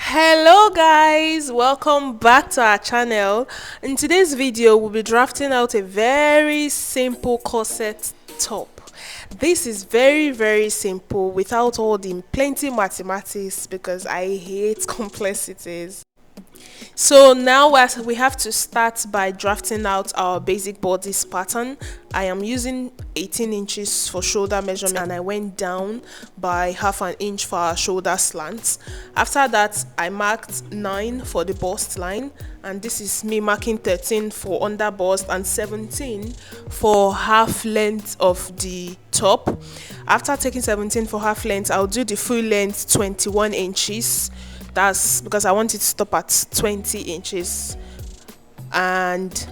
Hello guys, welcome back to our channel. In today's video we'll be drafting out a very simple corset top. This is very simple without all the plenty mathematics because I hate complexities. So now as we have to start by drafting out our basic bodice pattern. I am using 18 inches for shoulder measurement and I went down by half an inch for our shoulder slants. After that I marked 9 for the bust line, and this is me marking 13 for under bust and 17 for half length of the top. After taking 17 for half length, I'll do the full length 21 inches. That's because I want it to stop at 20 inches, and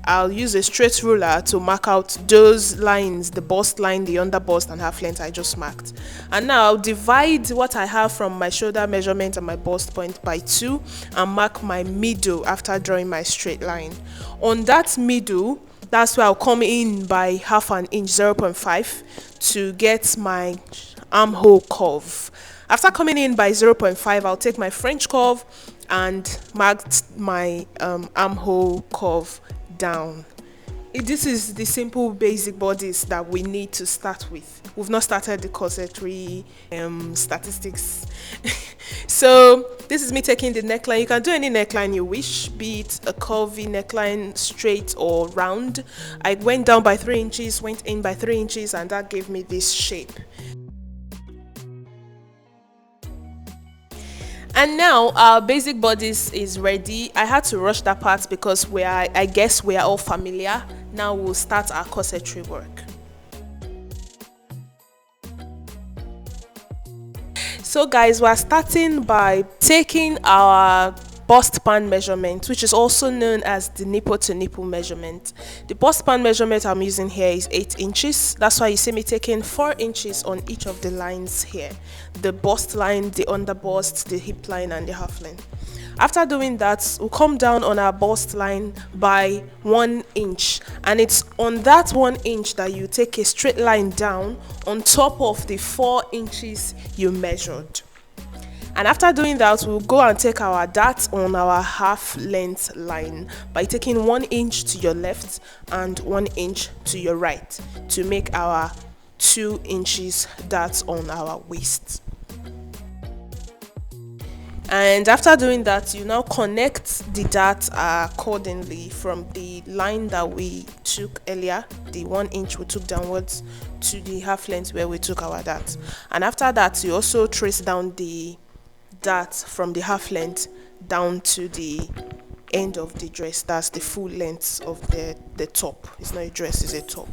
I'll use a straight ruler to mark out those lines, the bust line, the under bust and half length I just marked. And now I'll divide what I have from my shoulder measurement and my bust point by 2 and mark my middle after drawing my straight line. On that middle, that's where I'll come in by half an inch, 0.5, to get my armhole curve. After coming in by 0.5, I'll take my French curve and mark my armhole curve down. This is the simple basic bodice that we need to start with. We've not started the corsetry statistics. So this is me taking the neckline. You can do any neckline you wish, be it a curvy neckline, straight or round. I went down by 3 inches, went in by 3 inches, and that gave me this shape. And now our basic bodice is ready. I had to rush that part because I guess we are all familiar. Now we'll start our corsetry work. So guys, we're starting by taking our bust span measurement, which is also known as the nipple to nipple measurement. The bust span measurement I'm using here is 8 inches. That's why you see me taking 4 inches on each of the lines here: the bust line, the under bust, the hip line and the half line. After doing that, we'll come down on our bust line by 1 inch, and it's on that 1 inch that you take a straight line down on top of the 4 inches you measured. And after doing that, we'll go and take our dart on our half length line by taking 1 inch to your left and 1 inch to your right to make our 2 inches dart on our waist. And after doing that, you now connect the dart accordingly from the line that we took earlier, the 1 inch we took downwards, to the half length where we took our dart. And after that, you also trace down the dart from the half length down to the end of the dress. That's the full length of the top. It's not a dress, it's a top.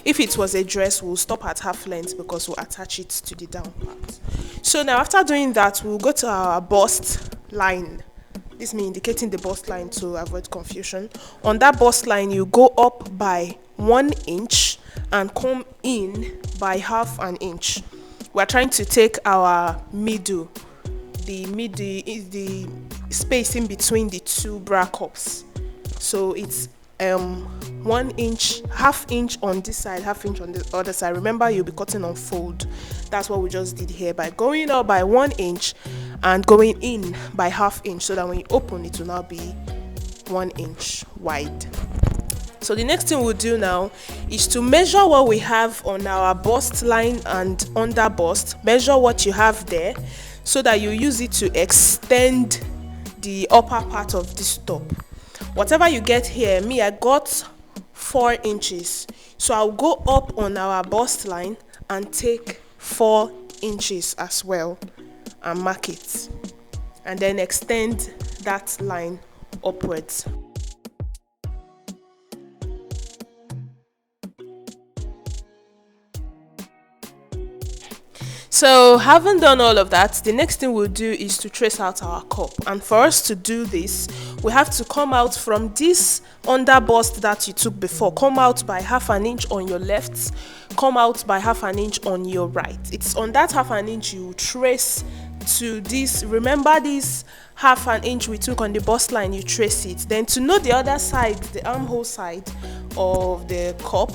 If it was a dress, we'll stop at half length because we'll attach it to the down part. So now after doing that, we'll go to our bust line. This means indicating the bust line to avoid confusion. On that bust line, you go up by 1 inch and come in by half an inch. We're trying to take our middle. The middle is the space in between the two bra cups. So it's 1 inch, half inch on this side, half inch on the other side. Remember, you'll be cutting on fold. That's what we just did here by going up by 1 inch and going in by half inch, so that when you open it will now be 1 inch wide. So the next thing we'll do now is to measure what we have on our bust line and under bust. Measure what you have there so that you use it to extend the upper part of this top. Whatever you get here, me, I got 4 inches. So I'll go up on our bust line and take 4 inches as well and mark it. And then extend that line upwards. So having done all of that, the next thing we'll do is to trace out our cup. And for us to do this, we have to come out from this under bust that you took before. Come out by half an inch on your left, come out by half an inch on your right. It's on that half an inch you trace to this. Remember this half an inch we took on the bust line, you trace it. Then to know the other side, the armhole side of the cup,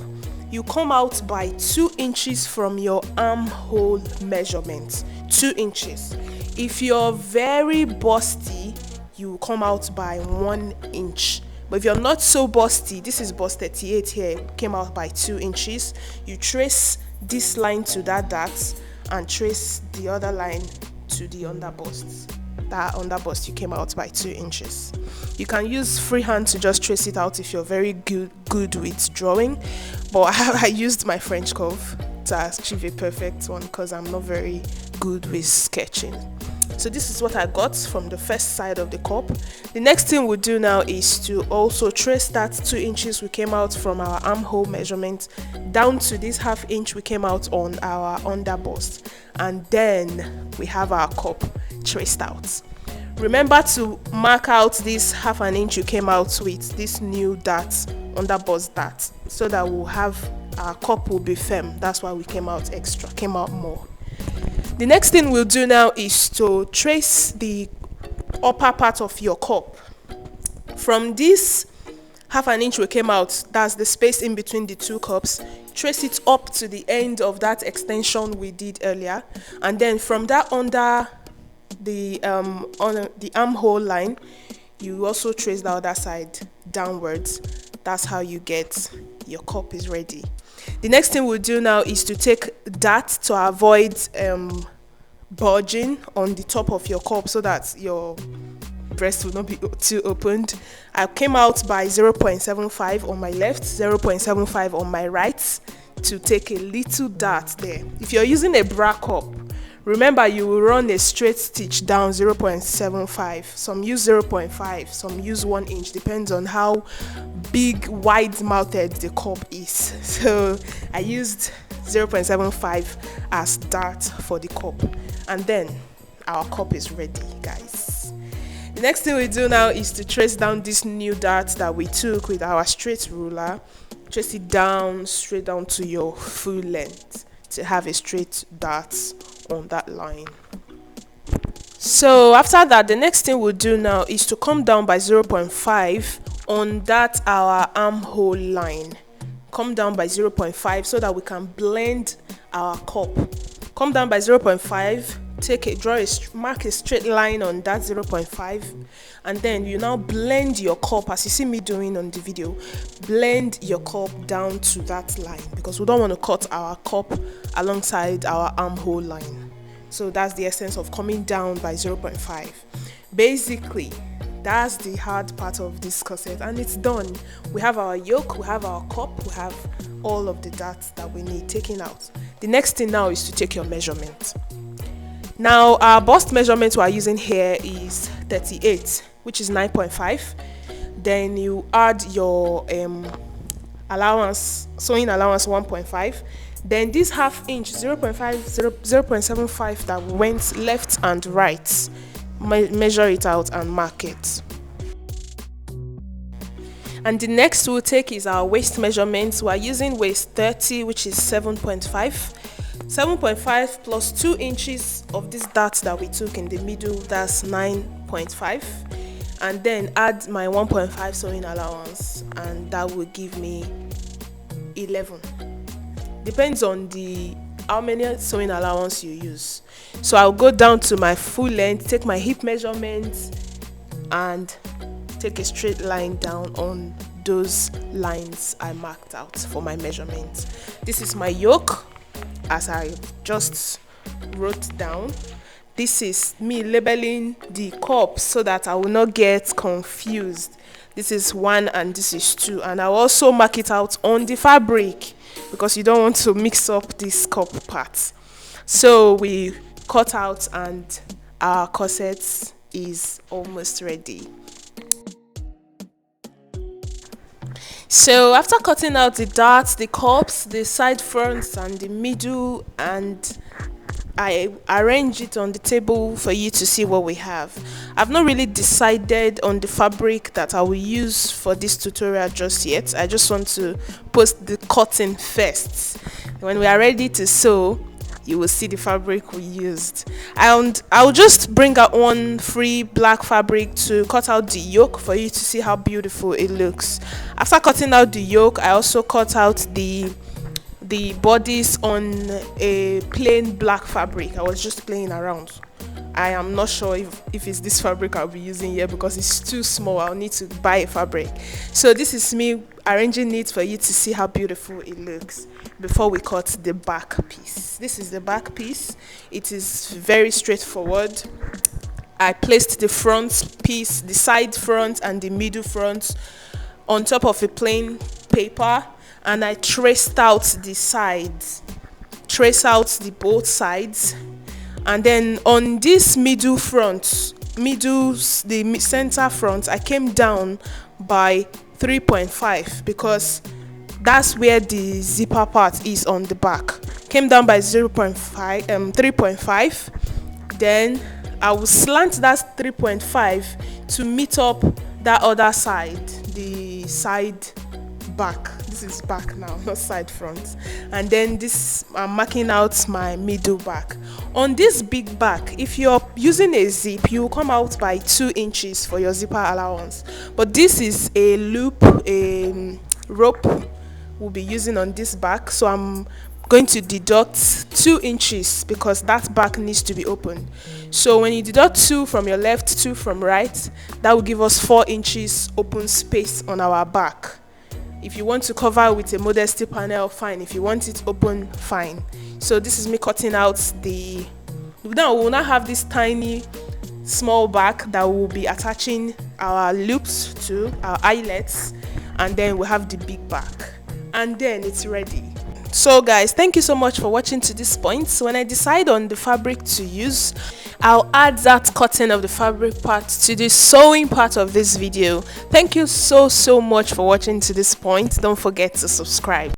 you come out by 2 inches from your armhole measurement. 2 inches. If you're very busty, you will come out by 1 inch. But if you're not so busty, this is bust 38 here, came out by 2 inches. You trace this line to that dart and trace the other line to the underbust. That underbust you came out by 2 inches. You can use freehand to just trace it out if you're very good with drawing, but I used my French curve to achieve a perfect one because I'm not very good with sketching. So this is what I got from the first side of the cup. The next thing we'll do now is to also trace that 2 inches we came out from our armhole measurement down to this 1/2 inch we came out on our underbust, and then we have our cup traced out. Remember to mark out this 1/2 inch you came out with this new dart, underbust dart, so that we'll have our cup will be firm. That's why we came out extra, came out more. The next thing we'll do now is to trace the upper part of your cup. From this 1/2 inch we came out, that's the space in between the two cups, trace it up to the end of that extension we did earlier, and then from that under the armhole line, you also trace the other side downwards. That's how you get your cup is ready. The next thing we'll do now is to take that to avoid bulging on the top of your cup so that your breast will not be too opened. I came out by 0.75 on my left, 0.75 on my right, to take a little dart there. If you're using a bra cup, remember you will run a straight stitch down 0.75. Some use 0.5, some use 1 inch, depends on how big, wide-mouthed the cup is. So I used 0.75 as dart for the cup, and then our cup is ready, guys. The next thing we do now is to trace down this new dart that we took with our straight ruler. Trace it down, straight down to your full length to have a straight dart on that line. So after that, the next thing we'll do now is to come down by 0.5 on that our armhole line. Come down by 0.5 so that we can blend our cup. Come down by 0.5, mark a straight line on that 0.5, and then you now blend your cup as you see me doing on the video. Blend your cup down to that line because we don't want to cut our cup alongside our armhole line. So that's the essence of coming down by 0.5. Basically, that's the hard part of this corset, and it's done. We have our yoke, we have our cup, we have all of the darts that we need taken out. The next thing now is to take your measurement. Now our bust measurement we are using here is 38, which is 9.5. Then you add your allowance, sewing allowance 1.5. Then this 1/2 inch 0.75 that went left and right, measure it out and mark it. And the next we'll take is our waist measurements. We are using waist 30, which is 7.5. 7.5 plus 2 inches of this dart that we took in the middle, that's 9.5. And then add my 1.5 sewing allowance, and that will give me 11. Depends on how many sewing allowance you use. So I'll go down to my full length, take my hip measurements, and take a straight line down on those lines I marked out for my measurements. This is my yoke, as I just wrote down. This is me labeling the cup so that I will not get confused. This is 1 and this is 2, and I'll also mark it out on the fabric because you don't want to mix up this cup parts. So we cut out and our corset is almost ready. So after cutting out the darts, the cups, the side fronts and the middle, and I arrange it on the table for you to see what we have. I've not really decided on the fabric that I will use for this tutorial just yet. I just want to post the cutting first. When we are ready to sew, you will see the fabric we used. And I'll just bring out one free black fabric to cut out the yoke for you to see how beautiful it looks. After cutting out the yoke, I also cut out the bodice on a plain black fabric. I was just playing around I am not sure if it's this fabric I'll be using here because it's too small. I'll need to buy a fabric. So this is me arranging it for you to see how beautiful it looks before we cut the back piece. This is the back piece. It is very straightforward. I placed the front piece, the side front and the middle front on top of a plain paper, and I traced out the sides, trace out the both sides, and then on this middle front, the center front, I came down by 3.5 because that's where the zipper part is on the back. Came down by 3.5. Then I will slant that 3.5 to meet up that other side, the side back. This is back now, not side front. And then this, I'm marking out my middle back. On this big back, if you're using a zip, you will come out by 2 inches for your zipper allowance. But this is a loop, a rope we'll be using on this back, so I'm going to deduct 2 inches because that back needs to be open. So when you deduct 2 from your left, 2 from right, that will give us 4 inches open space on our back. If you want to cover with a modesty panel, fine. If you want it open, fine. So this is me cutting out the, now we will now have this tiny small back that will be attaching our loops to our eyelets, and then we have the big back, and then it's ready. So guys, thank you so much for watching to this point. So when I decide on the fabric to use, I'll add that cutting of the fabric part to the sewing part of this video. Thank you so much for watching to this point. Don't forget to subscribe.